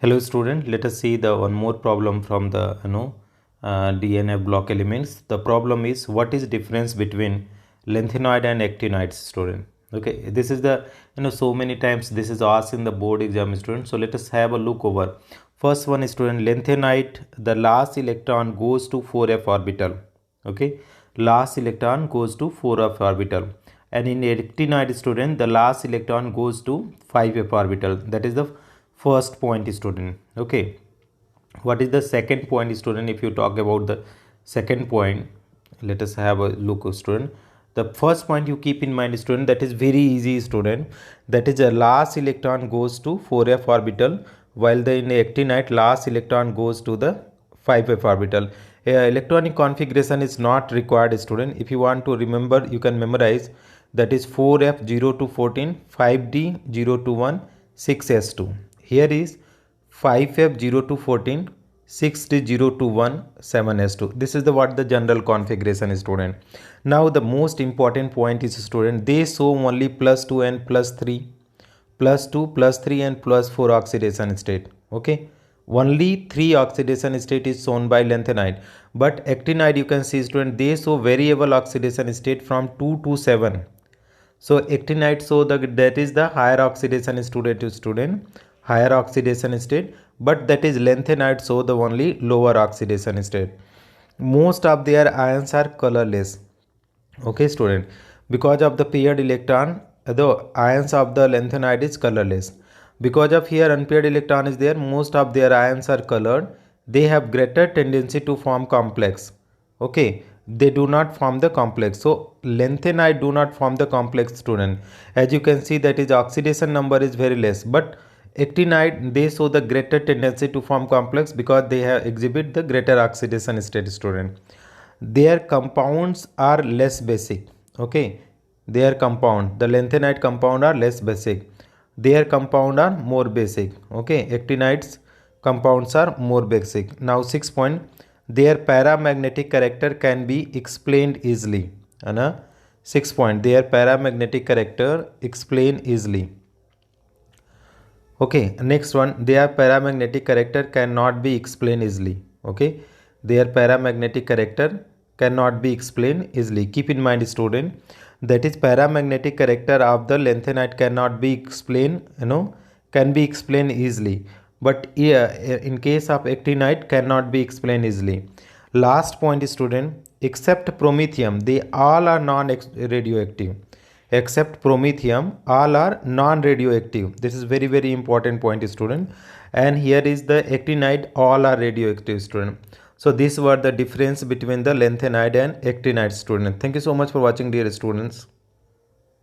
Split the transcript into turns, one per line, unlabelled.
Hello student, let us see the one more problem from the DNA block elements. The problem is what is difference between lanthanoid and actinides, student. Okay, this is the so many times this is asked in the board exam, student. So let us have a look over. First one, student, lanthanide, the last electron goes to 4f orbital. Okay, last electron goes to 4f orbital, and in actinide, student, the last electron goes to 5f orbital. That is the first point, student. Okay, what is the second point, student? If you talk about the second point, let us have a look, student. The first point you keep in mind, student, that is very easy, student. That is the last electron goes to 4f orbital, while the in actinide last electron goes to the 5f orbital. Electronic configuration is not required, student. If you want to remember, you can memorize. That is 4f 0 to 14, 5d 0 to 1, 6s2. Here is 5f 0 to 14, 6d 0 to 1, 7s2. This is the what the general configuration is, student. Now the most important point is, student, they show only +2 and +3, +2, +3 and +4 oxidation state. Okay, only 3 oxidation state is shown by lanthanide, but actinide, you can see, student, they show variable oxidation state from 2 to 7. So actinide, so that is the higher oxidation state to student, higher oxidation state, but that is lanthanide, so the only lower oxidation state. Most of their ions are colorless. Okay, student, because of the paired electron, the ions of the lanthanide is colorless. Because of here unpaired electron is there, most of their ions are colored. They have greater tendency to form complex. Okay, they do not form the complex. So lanthanide do not form the complex, student. As you can see, that is oxidation number is very less, but actinide, they show the greater tendency to form complex because they have exhibit the greater oxidation state, student. Their compounds are less basic. Okay, their compound, the lanthanide compound are less basic, their compound are more basic. Okay, actinides compounds are more basic. Now 6 point, their paramagnetic character can be explained easily. Anna 6 point, their paramagnetic character explain easily. Okay, next one, their paramagnetic character cannot be explained easily. Okay, their paramagnetic character cannot be explained easily. Keep in mind, student, that is paramagnetic character of the lanthanide cannot be explained, can be explained easily, but in case of actinide cannot be explained easily. Last point, student, except promethium, they all are non-radioactive. Except promethium, all are non-radioactive. This is very important point, student. And here is the actinide, all are radioactive, student. So these were the difference between the lanthanide and actinide, student. Thank you so much for watching, dear students.